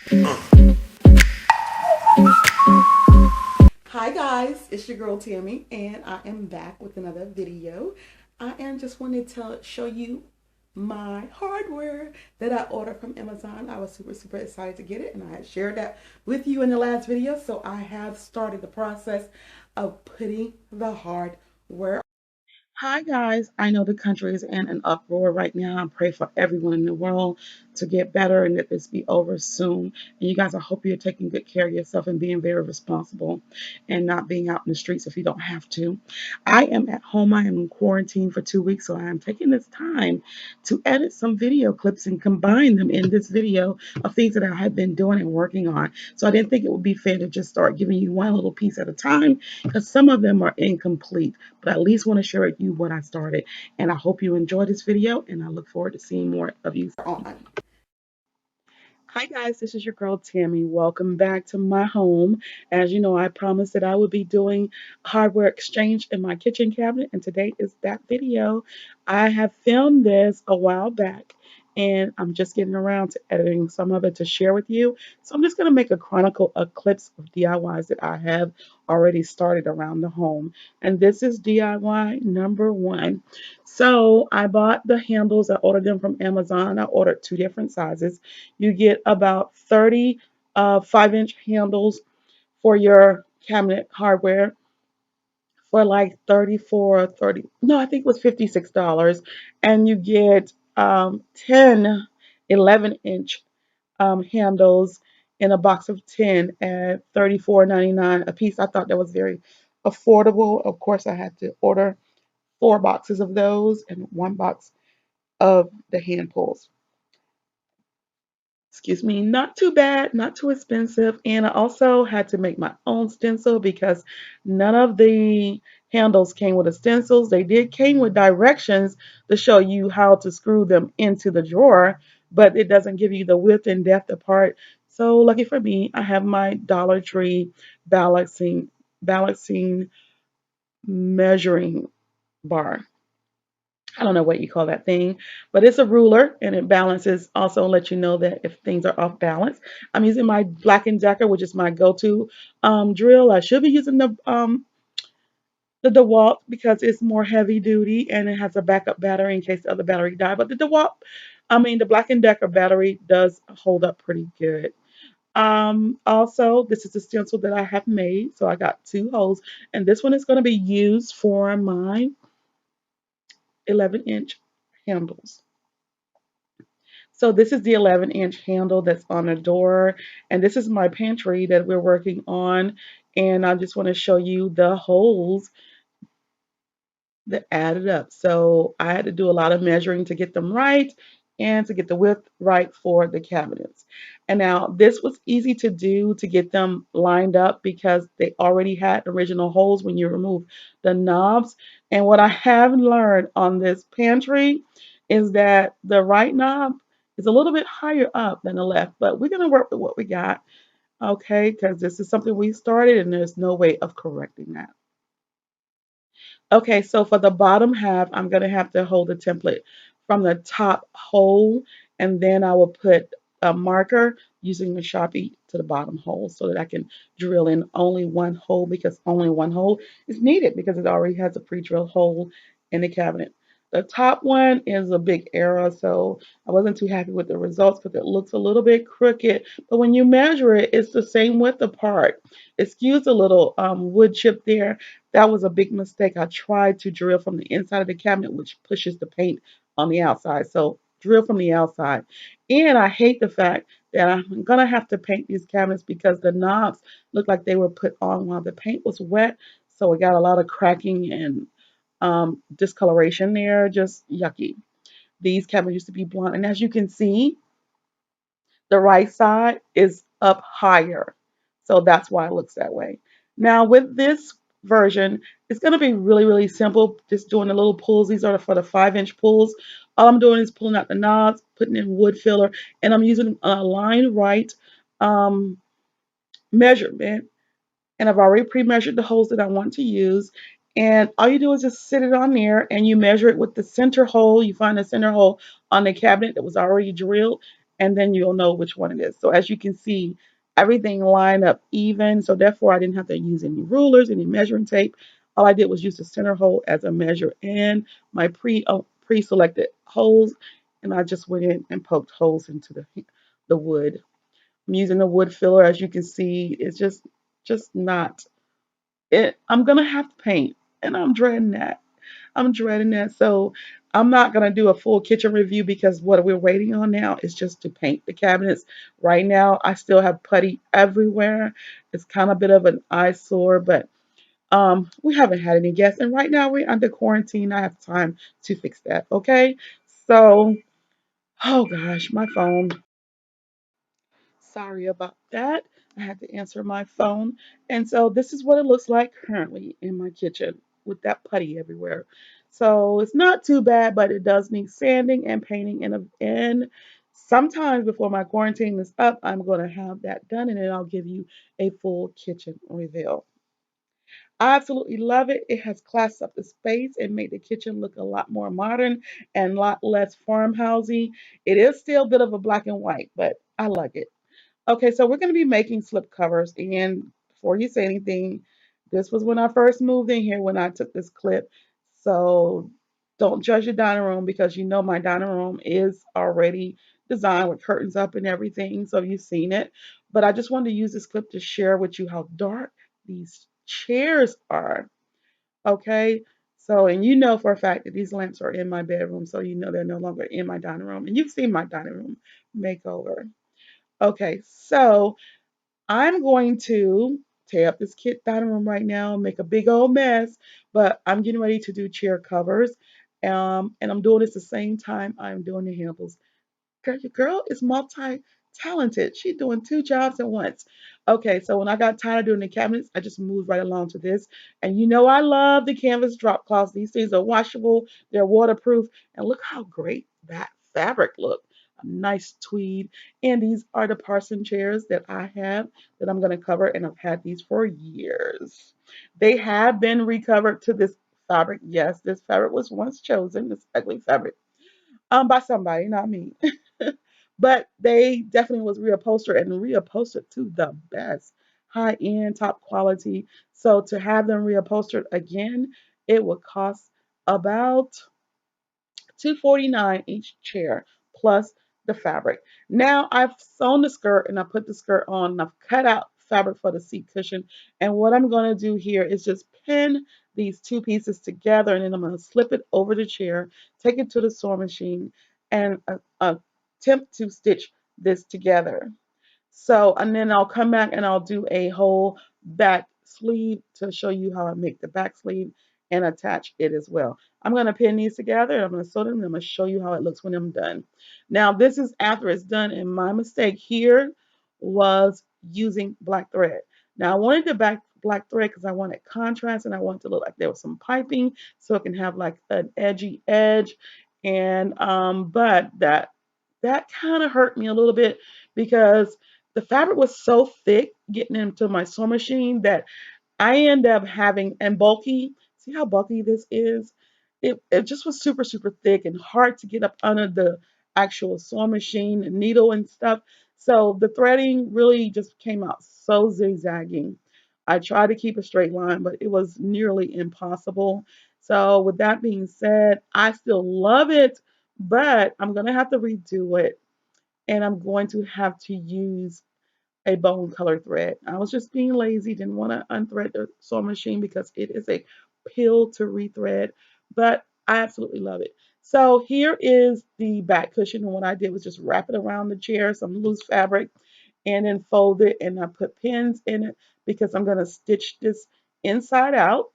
Hi guys, it's your girl Tammy, and I am back with another video. I am just wanted to show you my hardware that I ordered from Amazon. I was super excited to get it, and I had shared that with you in the last video. So I have started the process of putting the hardware. Hi guys, I know the country is in an uproar right now. I pray for everyone in the world to get better and that this be over soon. And you guys, I hope you're taking good care of yourself and being very responsible and not being out in the streets if you don't have to. I am at home. I am in quarantine for 2 weeks, so I am taking this time to edit some video clips and combine them in this video of things that I have been doing and working on. So I didn't think it would be fair to just start giving you one little piece at a time because some of them are incomplete, but I at least want to share with you what I started. And I hope you enjoy this video, and I look forward to seeing more of you on. Hi guys, this is your girl Tammy. Welcome back to my home. As you know, I promised that I would be doing hardware exchange in my kitchen cabinet, and today is that video. I have filmed this a while back, and I'm just getting around to editing some of it to share with you. So I'm just going to make a chronicle of clips of DIYs that I have already started around the home. And this is DIY number one. So I bought the handles. I ordered them from Amazon. I ordered two different sizes. You get about 30 5-inch handles for your cabinet hardware for like 34 or 30. No, I think it was $56. And you get 10 11-inch handles in a box of 10 at $34.99 a piece. I thought that was very affordable. Of course, I had to order 4 boxes of those and 1 box of the hand pulls. Excuse me, not too bad, not too expensive. And I also had to make my own stencil because none of the handles came with a stencils. They did came with directions to show you how to screw them into the drawer, but it doesn't give you the width and depth apart. So lucky for me, I have my Dollar Tree balancing measuring bar. I don't know what you call that thing, but it's a ruler and it balances. Also, let you know that if things are off balance. I'm using my Black and Decker, which is my go-to drill. I should be using the DeWalt because it's more heavy duty and it has a backup battery in case the other battery die. But the Black and Decker battery does hold up pretty good. Also, this is a stencil that I have made, so I got 2 holes, and this one is going to be used for my 11-inch handles. So this is the 11-inch handle that's on the door, and this is my pantry that we're working on. And I just want to show you the holes that added up. So I had to do a lot of measuring to get them right and to get the width right for the cabinets. And now this was easy to do to get them lined up because they already had original holes when you remove the knobs. And what I have learned on this pantry is that the right knob is a little bit higher up than the left, but we're going to work with what we got, okay? Because this is something we started and there's no way of correcting that. Okay, so for the bottom half, I'm going to have to hold the template from the top hole, and then I will put a marker using the Sharpie to the bottom hole so that I can drill in only one hole because only one hole is needed because it already has a pre-drilled hole in the cabinet. The top one is a big error, so I wasn't too happy with the results because it looks a little bit crooked. But when you measure it, it's the same width apart. Excuse a little wood chip there. That was a big mistake. I tried to drill from the inside of the cabinet, which pushes the paint on the outside. So drill from the outside. And I hate the fact that I'm going to have to paint these cabinets because the knobs look like they were put on while the paint was wet. So it got a lot of cracking and discoloration there. Just yucky. These cabinets used to be blonde. And as you can see, the right side is up higher. So that's why it looks that way. Now with this version, it's going to be really simple. Just doing the little pulls. These are for the 5-inch pulls. All I'm doing is pulling out the knobs, putting in wood filler, and I'm using a line right um, measurement. And I've already pre-measured the holes that I want to use. And all you do is just sit it on there and you measure it with the center hole. You find the center hole on the cabinet that was already drilled and then you'll know which one it is. So as you can see, everything lined up even. So therefore, I didn't have to use any rulers, any measuring tape. All I did was use the center hole as a measure and my pre-selected holes, and I just went in and poked holes into the wood. I'm using the wood filler, as you can see. It's just not it. I'm gonna have to paint, and I'm dreading that. I'm dreading that. So I'm not gonna do a full kitchen review because what we're waiting on now is just to paint the cabinets. Right now, I still have putty everywhere. It's kind of a bit of an eyesore, but we haven't had any guests, and right now we're under quarantine. I have time to fix that. Okay, so oh gosh, my phone. Sorry about that. I had to answer my phone. And so this is what it looks like currently in my kitchen with that putty everywhere. So it's not too bad, but it does need sanding and painting. And sometimes before my quarantine is up, I'm going to have that done and then I'll give you a full kitchen reveal. I absolutely love it. It has classed up the space and made the kitchen look a lot more modern and a lot less farmhousey. It is still a bit of a black and white, but I like it. Okay, so we're going to be making slip covers. And before you say anything, this was when I first moved in here when I took this clip. So don't judge your dining room because you know my dining room is already designed with curtains up and everything. So you've seen it. But I just wanted to use this clip to share with you how dark these chairs are. Okay. So, and you know for a fact that these lamps are in my bedroom. So you know they're no longer in my dining room. And you've seen my dining room makeover. Okay, so I'm going to tear up this kit dining room right now, make a big old mess, but I'm getting ready to do chair covers. And I'm doing this the same time I'm doing the handles. Girl, your girl is multi-talented. She's doing two jobs at once. Okay, so when I got tired of doing the cabinets, I just moved right along to this. And you know I love the canvas drop cloths. These things are washable, they're waterproof, and look how great that fabric look. A nice tweed. And these are the Parson chairs that I have that I'm going to cover, and I've had these for years. They have been recovered to this fabric. Yes, this fabric was once chosen, this ugly fabric by somebody, not me. But they definitely was reupholstered and reupholstered to the best, high end, top quality. So to have them reupholstered again, it would cost about $249 each chair plus the fabric. Now I've sewn the skirt and I put the skirt on and I've cut out fabric for the seat cushion. And what I'm going to do here is just pin these two pieces together and then I'm going to slip it over the chair, take it to the sewing machine, and attempt to stitch this together. So, and then I'll come back and I'll do a whole back sleeve to show you how I make the back sleeve and attach it as well. I'm going to pin these together and I'm going to sew them and I'm going to show you how it looks when I'm done. Now, this is after it's done, and my mistake here was using black thread. Now, I wanted the black thread because I wanted contrast and I wanted to look like there was some piping so it can have like an edgy edge. And but that kind of hurt me a little bit because the fabric was so thick getting into my sewing machine that I end up having and bulky. See how bulky this is? It just was super super thick and hard to get up under the actual sewing machine and needle and stuff. So the threading really just came out so zigzagging. I tried to keep a straight line, but it was nearly impossible. So with that being said, I still love it, but I'm gonna have to redo it, and I'm going to have to use a bone color thread. I was just being lazy, didn't want to unthread the sewing machine because it is a pill to rethread, but I absolutely love it. So here is the back cushion, and what I did was just wrap it around the chair, some loose fabric, and then fold it, and I put pins in it because I'm going to stitch this inside out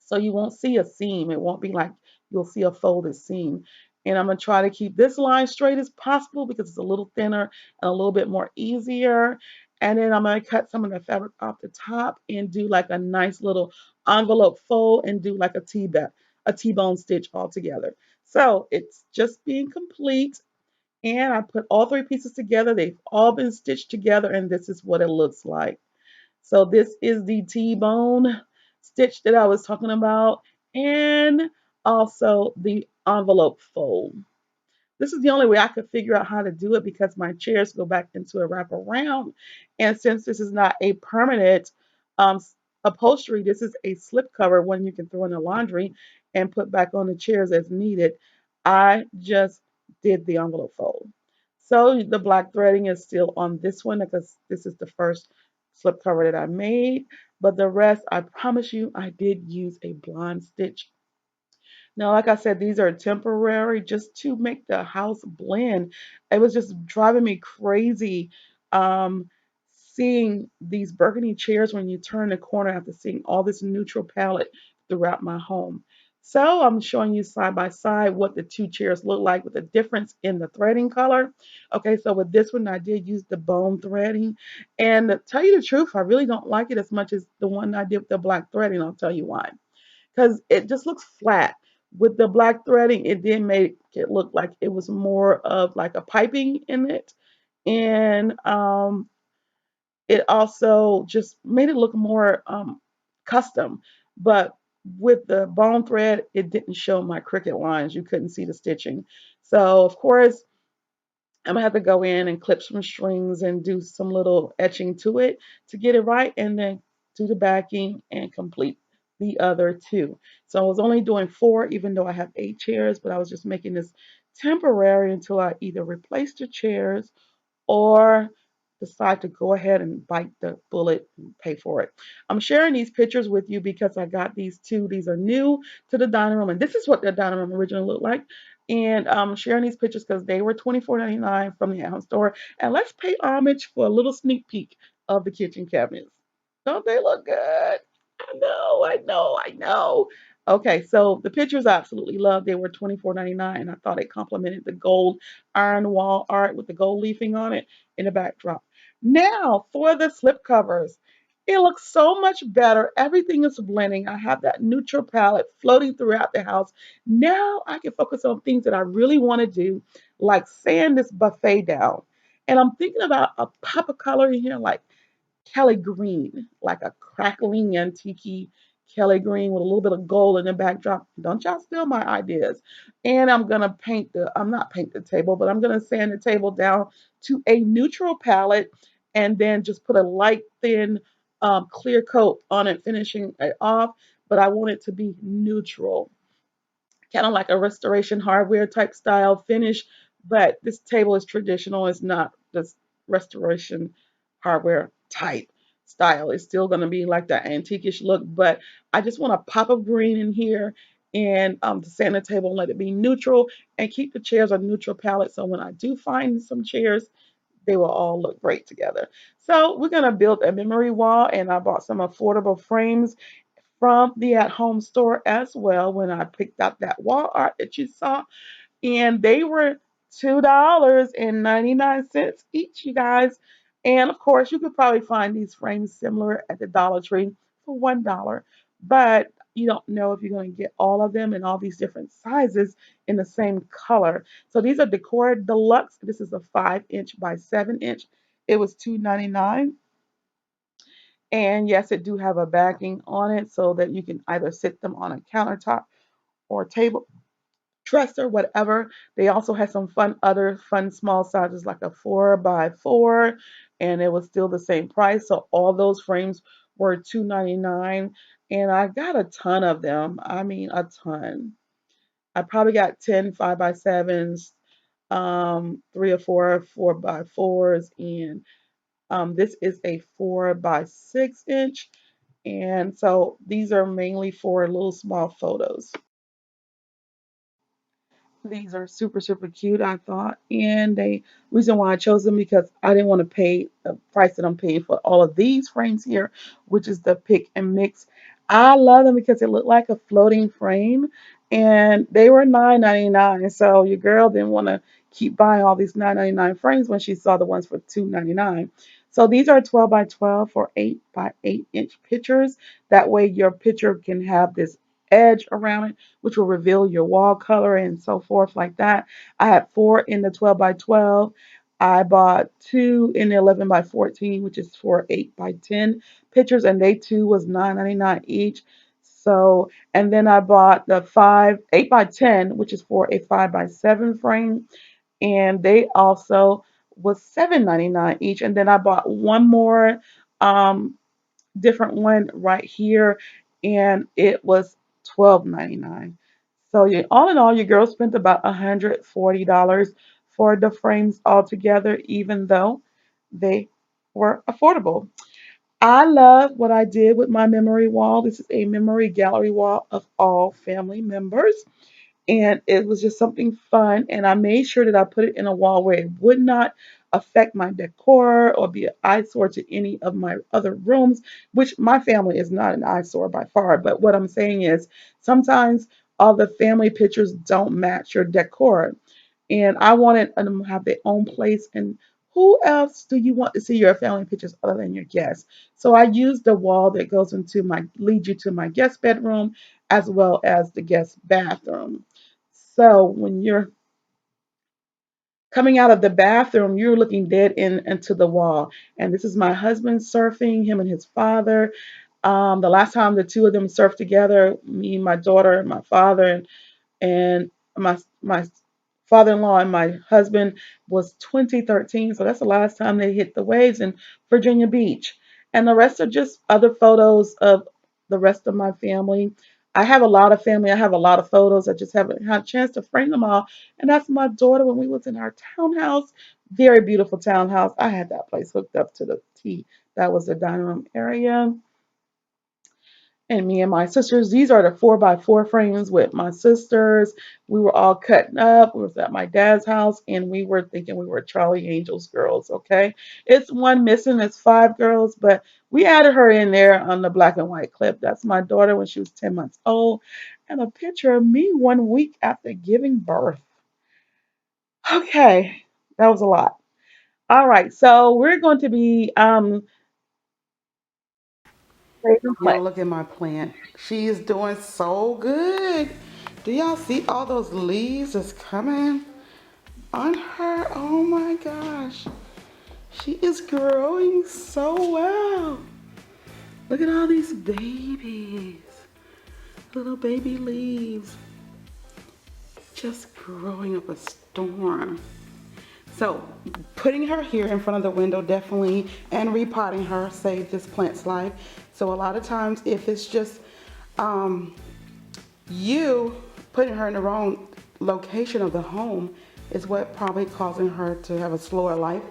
so you won't see a seam. It won't be like you'll see a folded seam. And I'm going to try to keep this line straight as possible because it's a little thinner and a little bit more easier. And then I'm going to cut some of the fabric off the top and do like a nice little envelope fold and do like a T-bone stitch all together. So it's just being complete. And I put all three pieces together. They've all been stitched together, and this is what it looks like. So this is the T-bone stitch that I was talking about, and also the envelope fold. this is the only way I could figure out how to do it because my chairs go back into a wraparound. And since this is not a permanent um, upholstery, this is a slip cover one you can throw in the laundry and put back on the chairs as needed. I just did the envelope fold. So the black threading is still on this one because this is the first slip cover that I made. But the rest, I promise you, I did use a blonde stitch. Now, like I said, these are temporary just to make the house blend. It was just driving me crazy um, seeing these burgundy chairs when you turn the corner after seeing all this neutral palette throughout my home. So I'm showing you side by side what the two chairs look like with the difference in the threading color. Okay, so with this one, I did use the bone threading. And to tell you the truth, I really don't like it as much as the one I did with the black threading. I'll tell you why because it just looks flat. With the black threading, it did make it look like it was more of like a piping in it. And it also just made it look more custom. But with the bone thread, it didn't show my cricket lines. You couldn't see the stitching. So, of course, I'm gonna have to go in and clip some strings and do some little etching to it to get it right, and then do the backing and complete the other two. So I was only doing four, even though I have 8 chairs, but I was just making this temporary until I either replace the chairs or decide to go ahead and bite the bullet and pay for it. I'm sharing these pictures with you because I got these two. These are new to the dining room, and this is what the dining room originally looked like. And I'm sharing these pictures because they were $24.99 from the at-home store. And let's pay homage for a little sneak peek of the kitchen cabinets. Don't they look good? I know. Okay, so the pictures I absolutely love. They were $24.99, and I thought it complemented the gold iron wall art with the gold leafing on it in the backdrop. Now for the slip covers. It looks so much better. Everything is blending. I have that neutral palette floating throughout the house. Now I can focus on things that I really want to do, like sand this buffet down. And I'm thinking about a pop of color in here, like Kelly green, like a crackling antique Kelly green with a little bit of gold in the backdrop. Don't y'all steal my ideas. And I'm not paint the table, but I'm gonna sand the table down to a neutral palette and then just put a light thin clear coat on it, finishing it off. But I want it to be neutral, kind of like a restoration hardware type style finish. But this table is traditional. It's not this restoration hardware type style. It's still going to be like that antiquish look, but I just want a pop of green in here and to sand the table and let it be neutral and keep the chairs a neutral palette. So when I do find some chairs, they will all look great together. So we're going to build a memory wall, and I bought some affordable frames from the at home store as well when I picked up that wall art that you saw. And they were $2.99 each, you guys. And of course, you could probably find these frames similar at the Dollar Tree for $1. But you don't know if you're going to get all of them in all these different sizes in the same color. So these are Decor Deluxe. This is a 5-inch by 7-inch. It was $2.99. And yes, it do have a backing on it so that you can either sit them on a countertop or table, dresser, whatever. They also had some other fun small sizes like a 4x4, and it was still the same price. So all those frames were $2.99, and I got a ton of them. I mean, a ton. I probably got 10 5x7s, 3 or 4 4x4s, and this is a 4x6 inch. And so these are mainly for little small photos. These are super, super cute, I thought. And the reason why I chose them because I didn't want to pay the price that I'm paying for all of these frames here, which is the pick and mix. I love them because it looked like a floating frame and they were $9.99. So your girl didn't want to keep buying all these $9.99 frames when she saw the ones for $2.99. So these are 12 by 12 for 8 by 8-inch pictures. That way your picture can have this edge around it, which will reveal your wall color and so forth like that. I had 4 in the 12 by 12. I bought 2 in the 11 by 14, which is for 8 by 10 pictures, and they too was $9.99 each. So, and then I bought the 8 by 10, which is for a 5 by 7 frame, and they also was $7.99 each. And then I bought one more um, different one right here, and it was $12.99. So all in all, your girl spent about $140 for the frames altogether, even though they were affordable. I love what I did with my memory wall. This is a memory gallery wall of all family members. And it was just something fun. And I made sure that I put it in a wall where it would not affect my decor or be an eyesore to any of my other rooms, which my family is not an eyesore by far. But what I'm saying is sometimes all the family pictures don't match your decor. And I wanted them to have their own place. And who else do you want to see your family pictures other than your guests? So I used the wall that goes into my lead you to my guest bedroom as well as the guest bathroom. So when you're coming out of the bathroom, you're looking dead into the wall. And this is my husband surfing, him and his father. The last time the two of them surfed together, me, my daughter, and my father, and my father-in-law and my husband, was 2013. So that's the last time they hit the waves in Virginia Beach. And the rest are just other photos of the rest of my family. I have a lot of family. I have a lot of photos. I just haven't had a chance to frame them all. And that's my daughter when we was in our townhouse. Very beautiful townhouse. I had that place hooked up to the T. That was the dining room area. And me and my sisters. These are the 4 by 4 frames with my sisters. We were all cutting up. We was at my dad's house, and we were thinking we were Charlie Angel's girls. Okay, it's one missing. It's 5 girls, but we added her in there on the black and white clip. That's my daughter when she was 10 months old, and a picture of me 1 week after giving birth. Okay, that was a lot. All right, so we're going to be saving Y'all plants. look at my plant. She is doing so good. Do y'all see all those leaves that's coming on her? Oh my gosh. She is growing so well. Look at all these babies. Little baby leaves. Just growing up a storm. So putting her here in front of the window definitely, and repotting her saved this plant's life. So a lot of times if it's just um, you putting her in the wrong location of the home is what probably causing her to have a slower life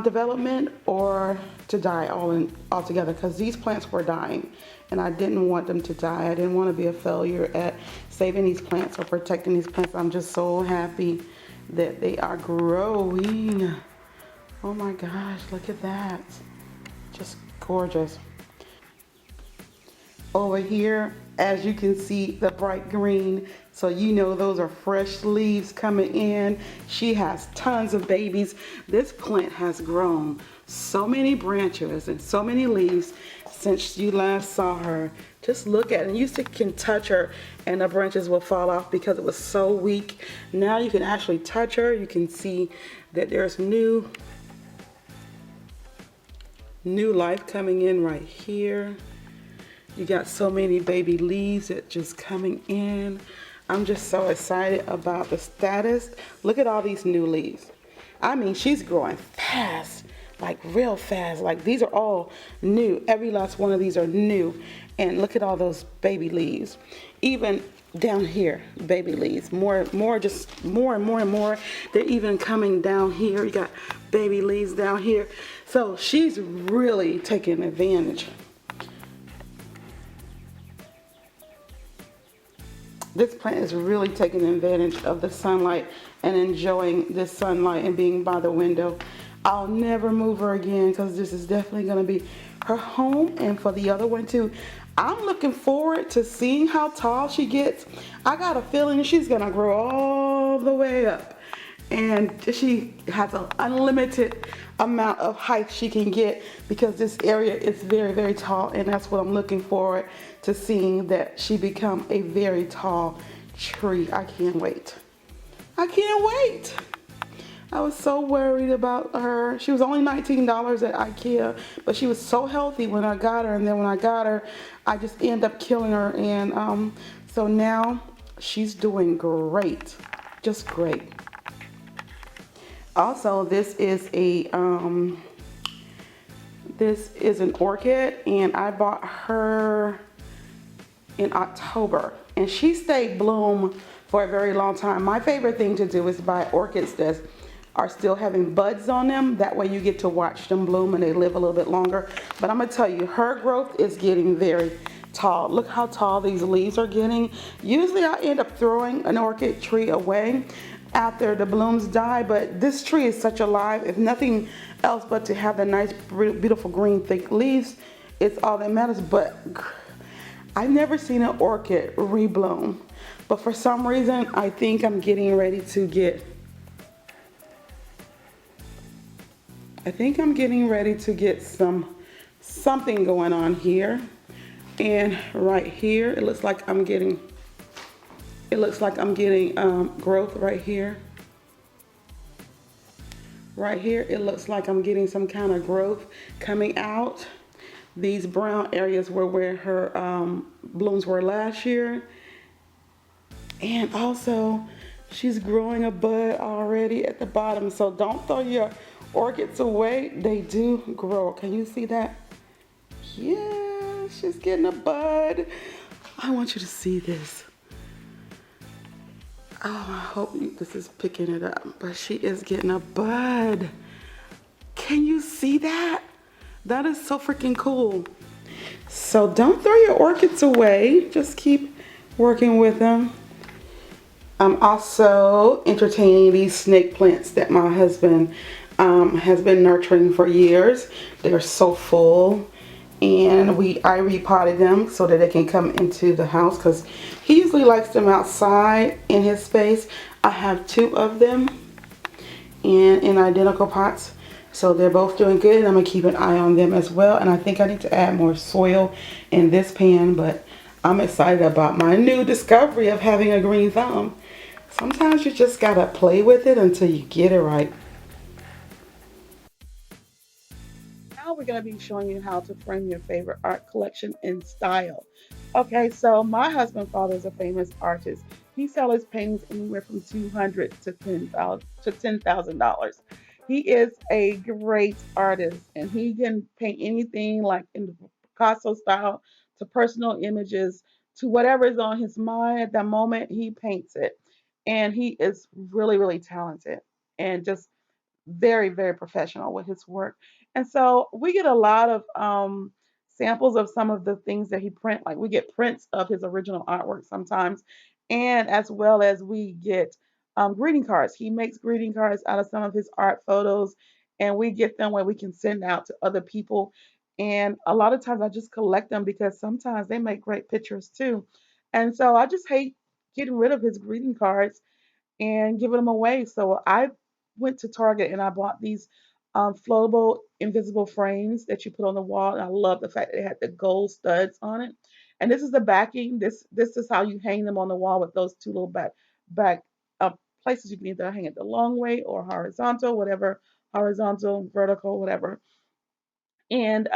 development or to die altogether, because these plants were dying and I didn't want them to die. I didn't want to be a failure at saving these plants or protecting these plants. I'm just so happy that they are growing. Oh my gosh, look at that. Just gorgeous. Over here, as you can see, the bright green, so you know those are fresh leaves coming in. She has tons of babies. This plant has grown so many branches and so many leaves since you last saw her. Just look at it. You can touch her and the branches will fall off because it was so weak. Now you can actually touch her. You can see that there's new life coming in right here. You got so many baby leaves that just coming in. I'm just so excited about the status. Look at all these new leaves. I mean, she's growing fast, like real fast. Like these are all new. Every last one of these are new. And look at all those baby leaves. Even down here, baby leaves. Just more and more and more. They're even coming down here. You got baby leaves down here. So she's really taking advantage. This plant is really taking advantage of the sunlight and enjoying this sunlight and being by the window. I'll never move her again because this is definitely going to be her home, and for the other one too. I'm looking forward to seeing how tall she gets. I got a feeling she's going to grow all the way up. And she has an unlimited amount of height she can get because this area is very, very tall, and that's what I'm looking forward to seeing, that she become a very tall tree. I can't wait. I can't wait. I was so worried about her. She was only $19 at IKEA, but she was so healthy when I got her. And then when I got her, I just ended up killing her. And so now she's doing great, just great. Also, this is an orchid, and I bought her in October, and she stayed bloom for a very long time. My favorite thing to do is buy orchids that are still having buds on them. That way you get to watch them bloom and they live a little bit longer. But I'm gonna tell you, her growth is getting very tall. Look how tall these leaves are getting. Usually I end up throwing an orchid tree away after the blooms die, but this tree is such alive. If nothing else but to have the nice beautiful green thick leaves, it's all that matters. But I've never seen an orchid rebloom, but for some reason, I think I'm getting ready to get something going on here, and right here, it looks like I'm getting growth right here. Right here, it looks like I'm getting some kind of growth coming out. These brown areas were where her blooms were last year. And also, she's growing a bud already at the bottom. So don't throw your orchids away. They do grow. Can you see that? Yeah, she's getting a bud. I want you to see this. Oh, I hope this is picking it up. But she is getting a bud. Can you see that? That is so freaking cool. So don't throw your orchids away. Just keep working with them. I'm also entertaining these snake plants that my husband has been nurturing for years. They're so full, and I repotted them so that they can come into the house because he usually likes them outside in his space. I have two of them in identical pots, so they're both doing good. And I'm gonna keep an eye on them as well. And I think I need to add more soil in this pan, but I'm excited about my new discovery of having a green thumb. Sometimes you just gotta play with it until you get it right. Now we're going to be showing you how to frame your favorite art collection in style. Okay, so my husband's father is a famous artist. He sells his paintings anywhere from 200 to $10,000. He is a great artist, and he can paint anything like in the Picasso style to personal images to whatever is on his mind at that moment. He paints it, and he is really, really talented and just very, very professional with his work. And so we get a lot of samples of some of the things that he print. Like we get prints of his original artwork sometimes, and as well as we get greeting cards. He makes greeting cards out of some of his art photos, and we get them where we can send out to other people. And a lot of times I just collect them because sometimes they make great pictures too. And so I just hate getting rid of his greeting cards and giving them away. So I went to Target and I bought these floatable invisible frames that you put on the wall. And I love the fact that it had the gold studs on it. And this is the backing. This is how you hang them on the wall with those two little back places. You can either hang it the long way or horizontal, whatever, horizontal, vertical, whatever. And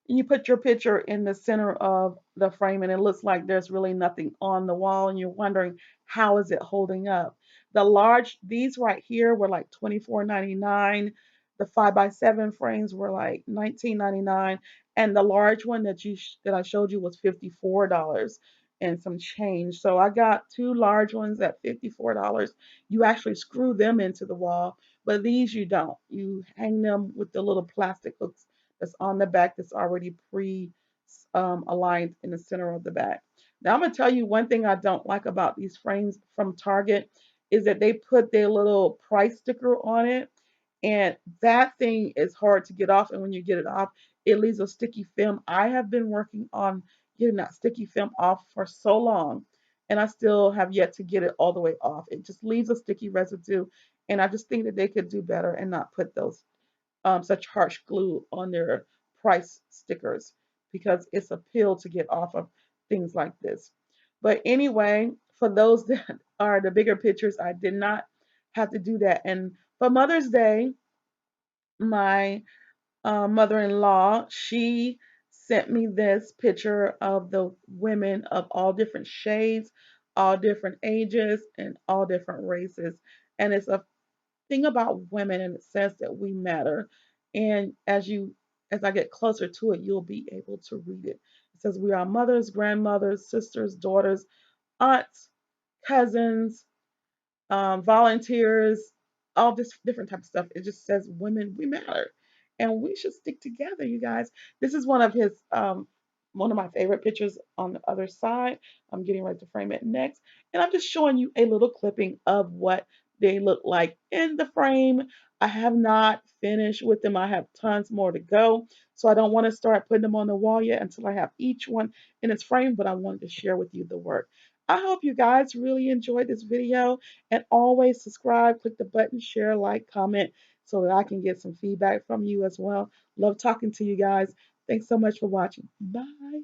you put your picture in the center of the frame, and it looks like there's really nothing on the wall, and you're wondering how is it holding up. These right here were like $24.99. The 5x7 frames were like $19.99, and the large one that I showed you was $54 and some change. So I got two large ones at $54. You actually screw them into the wall, but these you don't. You hang them with the little plastic hooks that's on the back that's already pre aligned in the center of the back. Now I'm gonna tell you one thing I don't like about these frames from Target is that they put their little price sticker on it, and that thing is hard to get off. And when you get it off, it leaves a sticky film. I have been working on getting that sticky film off for so long, and I still have yet to get it all the way off. It just leaves a sticky residue, and I just think that they could do better and not put those such harsh glue on their price stickers because it's a pill to get off of things like this. But anyway, for those that are the bigger pictures, I did not have to do that. And For Mother's Day, my mother-in-law, she sent me this picture of the women of all different shades, all different ages, and all different races. And it's a thing about women, and it says that we matter. And as I get closer to it, you'll be able to read it. It says we are mothers, grandmothers, sisters, daughters, aunts, cousins, volunteers, all this different type of stuff. It just says women, we matter, and we should stick together, you guys. This is one of my favorite pictures on the other side. I'm getting ready to frame it next, and I'm just showing you a little clipping of what they look like in the frame. I have not finished with them. I have tons more to go, so I don't want to start putting them on the wall yet until I have each one in its frame. But I wanted to share with you the work. I hope you guys really enjoyed this video, and always subscribe, click the button, share, like, comment so that I can get some feedback from you as well. Love talking to you guys. Thanks so much for watching. Bye.